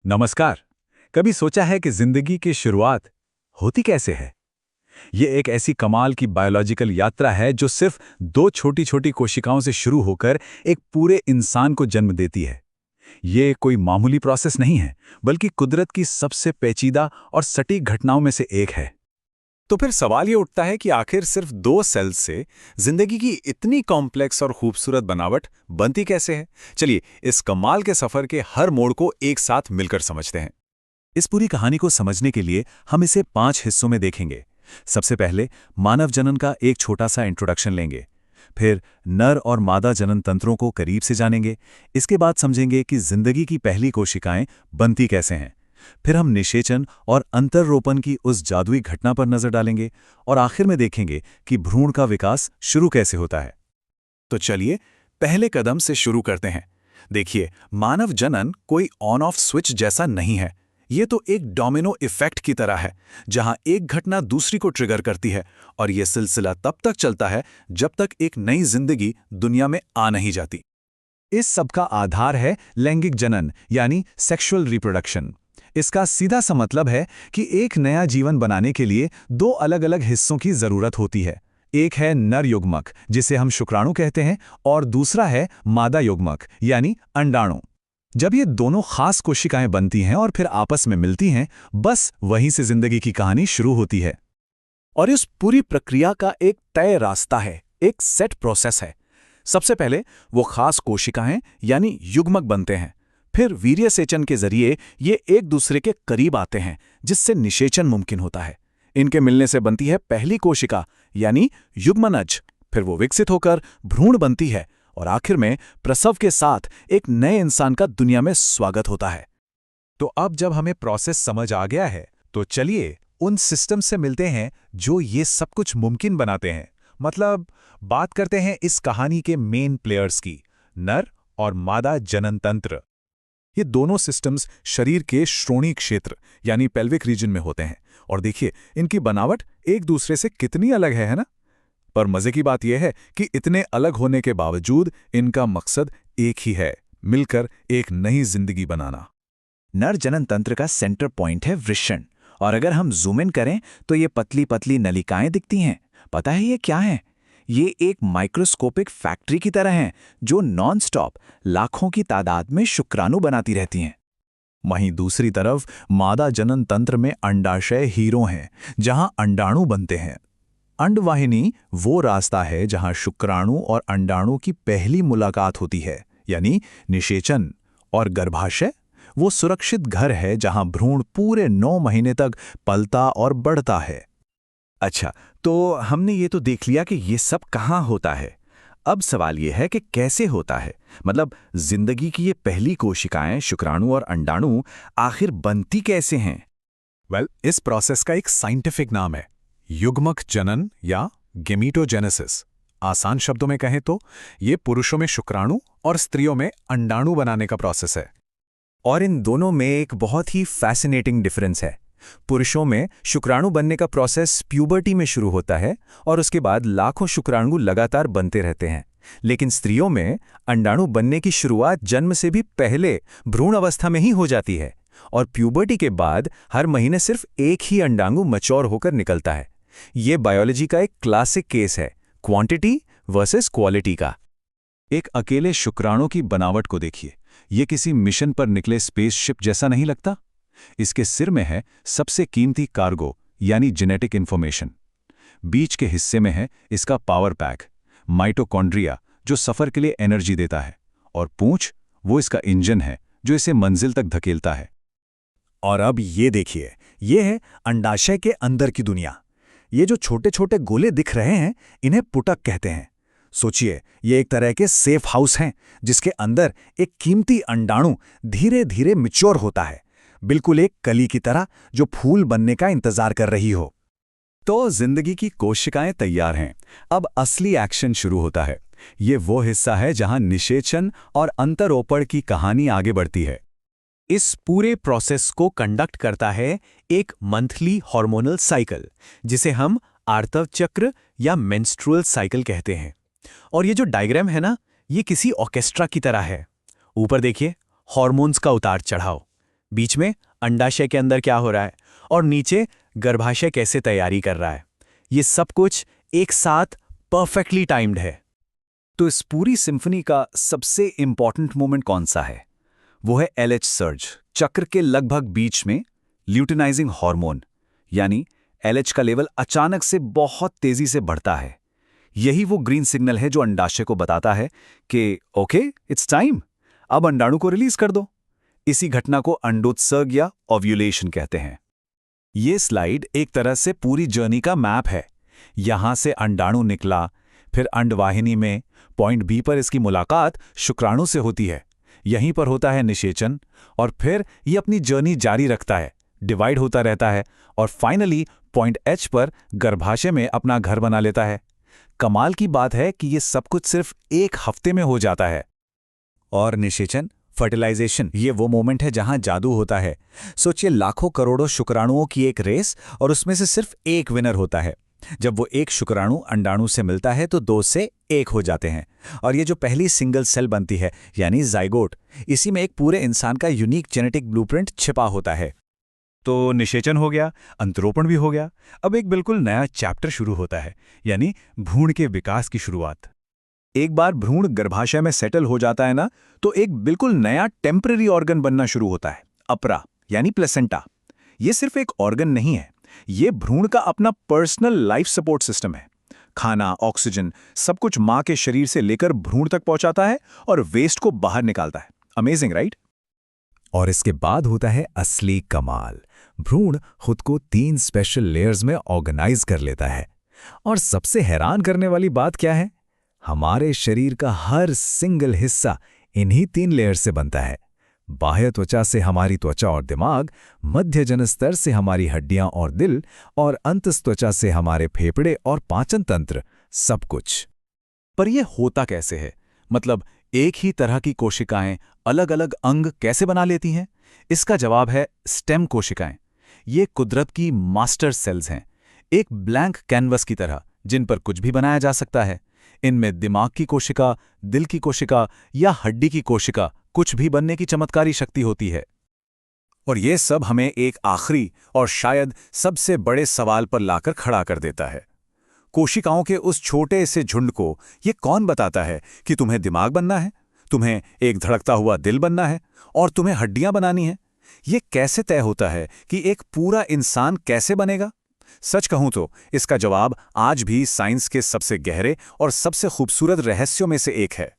नमस्कार। कभी सोचा है कि जिंदगी की शुरुआत होती कैसे है? ये एक ऐसी कमाल की बायोलॉजिकल यात्रा है जो सिर्फ दो छोटी छोटी कोशिकाओं से शुरू होकर एक पूरे इंसान को जन्म देती है। ये कोई मामूली प्रोसेस नहीं है, बल्कि कुदरत की सबसे पेचीदा और सटीक घटनाओं में से एक है। तो फिर सवाल ये उठता है कि आखिर सिर्फ दो सेल्स से जिंदगी की इतनी कॉम्प्लेक्स और खूबसूरत बनावट बनती कैसे है? चलिए इस कमाल के सफर के हर मोड़ को एक साथ मिलकर समझते हैं। इस पूरी कहानी को समझने के लिए हम इसे 5 हिस्सों में देखेंगे। सबसे पहले मानव जनन का एक छोटा सा इंट्रोडक्शन लेंगे। फिर नर और मादा जनन तंत्रों को करीब से जानेंगे। इसके बाद समझेंगे कि जिंदगी की पहली कोशिकाएं बनती कैसे हैं। फिर हम निषेचन और अंतररोपण की उस जादुई घटना पर नजर डालेंगे और आखिर में देखेंगे कि भ्रूण का विकास शुरू कैसे होता है। तो चलिए पहले कदम से शुरू करते हैं। देखिए, मानव जनन कोई ऑन ऑफ स्विच जैसा नहीं है। ये तो एक डोमिनो इफेक्ट की तरह है, जहां एक घटना दूसरी को ट्रिगर करती है और यह सिलसिला तब तक चलता है जब तक एक नई जिंदगी दुनिया में आ नहीं जाती। इस सब का आधार है लैंगिक जनन यानी सेक्सुअल रिप्रोडक्शन। इसका सीधा सा मतलब है कि एक नया जीवन बनाने के लिए दो अलग अलग हिस्सों की जरूरत होती है। एक है नर युग्मक, जिसे हम शुक्राणु कहते हैं, और दूसरा है मादा युग्मक यानी अंडाणु। जब ये दोनों खास कोशिकाएं बनती हैं और फिर आपस में मिलती हैं, बस वहीं से जिंदगी की कहानी शुरू होती है। और इस पूरी प्रक्रिया का एक तय रास्ता है, एक सेट प्रोसेस है। सबसे पहले वो खास कोशिकाएं यानी युग्मक बनते हैं। फिर वीर्यसेचन के जरिए ये एक दूसरे के करीब आते हैं, जिससे निषेचन मुमकिन होता है। इनके मिलने से बनती है पहली कोशिका यानी युग्मनज। फिर वो विकसित होकर भ्रूण बनती है और आखिर में प्रसव के साथ एक नए इंसान का दुनिया में स्वागत होता है। तो अब जब हमें प्रोसेस समझ आ गया है, तो चलिए उन सिस्टम से मिलते हैं जो ये सब कुछ मुमकिन बनाते हैं। मतलब बात करते हैं इस कहानी के मेन प्लेयर्स की, नर और मादा जनन तंत्र। ये दोनों सिस्टम्स शरीर के श्रोणि क्षेत्र यानी पेल्विक रीजन में होते हैं। और देखिए इनकी बनावट एक दूसरे से कितनी अलग है ना? पर मजे की बात यह है कि इतने अलग होने के बावजूद इनका मकसद एक ही है, मिलकर एक नई जिंदगी बनाना। नर जनन तंत्र का सेंटर पॉइंट है वृषण, और अगर हम जूम इन करें तो ये पतली पतली नलिकाएं दिखती हैं। पता है ये क्या है? ये एक माइक्रोस्कोपिक फैक्ट्री की तरह हैं जो नॉन स्टॉप लाखों की तादाद में शुक्राणु बनाती रहती हैं। वहीं दूसरी तरफ मादा जनन तंत्र में अंडाशय हीरो हैं, जहां अंडाणु बनते हैं। अंडवाहिनी वो रास्ता है जहां शुक्राणु और अंडाणु की पहली मुलाकात होती है, यानी निषेचन। और गर्भाशय वो सुरक्षित घर है जहां भ्रूण पूरे 9 महीने तक पलता और बढ़ता है। अच्छा, तो हमने ये तो देख लिया कि ये सब कहाँ होता है। अब सवाल ये है कि कैसे होता है। मतलब जिंदगी की ये पहली कोशिकाएं शुक्राणु और अंडाणु आखिर बनती कैसे हैं? इस प्रोसेस का एक साइंटिफिक नाम है युग्मक जनन या गेमीटोजेनेसिस। आसान शब्दों में कहें तो ये पुरुषों में शुक्राणु और स्त्रियों में अंडाणु बनाने का प्रोसेस है। और इन दोनों में एक बहुत ही फैसिनेटिंग डिफरेंस है। पुरुषों में शुक्राणु बनने का प्रोसेस प्यूबर्टी में शुरू होता है और उसके बाद लाखों शुक्राणु लगातार बनते रहते हैं। लेकिन स्त्रियों में अंडाणु बनने की शुरुआत जन्म से भी पहले भ्रूण अवस्था में ही हो जाती है, और प्यूबर्टी के बाद हर महीने सिर्फ एक ही अंडाणु मैच्योर होकर निकलता है। ये बायोलॉजी का एक क्लासिक केस है, क्वांटिटी वर्सेस क्वालिटी का। एक अकेले शुक्राणु की बनावट को देखिए। ये किसी मिशन पर निकले स्पेसशिप जैसा नहीं लगता? इसके सिर में है सबसे कीमती कार्गो यानी जेनेटिक इंफॉर्मेशन। बीच के हिस्से में है इसका पावर पैक माइटोकॉन्ड्रिया, जो सफर के लिए एनर्जी देता है, और पूंछ वो इसका इंजन है जो इसे मंजिल तक धकेलता है। और अब ये देखिए, ये है अंडाशय के अंदर की दुनिया। ये जो छोटे छोटे गोले दिख रहे हैं, इन्हें पुटक कहते हैं। सोचिए, ये एक तरह के सेफ हाउस हैं जिसके अंदर एक कीमती अंडाणु धीरे धीरे मैच्योर होता है, बिल्कुल एक कली की तरह जो फूल बनने का इंतजार कर रही हो। तो जिंदगी की कोशिकाएं तैयार हैं। अब असली एक्शन शुरू होता है। ये वो हिस्सा है जहां निषेचन और अंतरोपण की कहानी आगे बढ़ती है। इस पूरे प्रोसेस को कंडक्ट करता है एक मंथली हार्मोनल साइकिल, जिसे हम आर्तव चक्र या मेंस्ट्रुअल साइकिल कहते हैं। और ये जो डायग्राम है ना, ये किसी ऑर्केस्ट्रा की तरह है। ऊपर देखिए, हार्मोन्स का उतार चढ़ाव। बीच में अंडाशय के अंदर क्या हो रहा है और नीचे गर्भाशय कैसे तैयारी कर रहा है। ये सब कुछ एक साथ परफेक्टली टाइम्ड है। तो इस पूरी सिम्फनी का सबसे इंपॉर्टेंट मोमेंट कौन सा है? वो है LH सर्ज, चक्र के लगभग बीच में ल्यूटिनाइजिंग हार्मोन, यानी LH का लेवल अचानक से बहुत तेजी से बढ़ता है। यही वो ग्रीन सिग्नल है जो अंडाशय को बताता है कि ओके इट्स टाइम, अब अंडाणु को रिलीज कर दो। इसी घटना को अंडोत्सर्ग या ओव्यूलेशन कहते हैं। ये स्लाइड एक तरह से पूरी जर्नी का मैप है। यहां से अंडाणु निकला, फिर अंडवाहिनी में पॉइंट बी पर इसकी मुलाकात शुक्राणु से होती है, यहीं पर होता है निषेचन, और फिर ये अपनी जर्नी जारी रखता है, डिवाइड होता रहता है और फाइनली पॉइंट एच पर गर्भाशय में अपना घर बना लेता है। कमाल की बात है कि ये सब कुछ सिर्फ एक हफ्ते में हो जाता है। और निषेचन, फर्टिलाइजेशन, ये वो मोमेंट है जहां जादू होता है। सोचिए, लाखों करोड़ों शुक्राणुओं की एक रेस और उसमें से सिर्फ एक विनर होता है। जब वो एक शुक्राणु अंडाणु से मिलता है तो 2 से 1 हो जाते हैं, और ये जो पहली सिंगल सेल बनती है यानी जाइगोट, इसी में एक पूरे इंसान का यूनिक जेनेटिक ब्लूप्रिंट छिपा होता है। तो निषेचन हो गया, अंतरोपण भी हो गया, अब एक बिल्कुल नया चैप्टर शुरू होता है, यानी भ्रूण के विकास की शुरुआत। एक बार भ्रूण गर्भाशय में सेटल हो जाता है ना, तो एक बिल्कुल नया टेम्पररी ऑर्गन बनना शुरू होता है, अपरा यानी प्लेसेंटा। ये सिर्फ एक ऑर्गन नहीं है, ये भ्रूण का अपना पर्सनल लाइफ सपोर्ट सिस्टम है। खाना, ऑक्सीजन, सब कुछ मां के शरीर से लेकर भ्रूण तक पहुंचाता है और वेस्ट को बाहर निकालता है। Amazing, right? और इसके बाद होता है असली कमाल। भ्रूण खुद को 3 स्पेशल लेयर्स में ऑर्गेनाइज कर लेता है। और सबसे हैरान करने वाली बात क्या है? हमारे शरीर का हर सिंगल हिस्सा इन्हीं 3 लेयर से बनता है। बाह्य त्वचा से हमारी त्वचा और दिमाग, मध्य जनस्तर से हमारी हड्डियां और दिल, और अंतस्त्वचा से हमारे फेफड़े और पाचन तंत्र, सब कुछ। पर यह होता कैसे है? मतलब एक ही तरह की कोशिकाएं अलग अलग अंग कैसे बना लेती हैं? इसका जवाब है स्टेम कोशिकाएं। ये कुदरत की मास्टर सेल्स हैं, एक ब्लैंक कैनवस की तरह, जिन पर कुछ भी बनाया जा सकता है। इनमें दिमाग की कोशिका, दिल की कोशिका या हड्डी की कोशिका, कुछ भी बनने की चमत्कारी शक्ति होती है। और ये सब हमें एक आखिरी और शायद सबसे बड़े सवाल पर लाकर खड़ा कर देता है। कोशिकाओं के उस छोटे से झुंड को ये कौन बताता है कि तुम्हें दिमाग बनना है, तुम्हें एक धड़कता हुआ दिल बनना है और तुम्हें हड्डियां बनानी है? ये कैसे तय होता है कि एक पूरा इंसान कैसे बनेगा? सच कहूं तो इसका जवाब आज भी साइंस के सबसे गहरे और सबसे खूबसूरत रहस्यों में से एक है।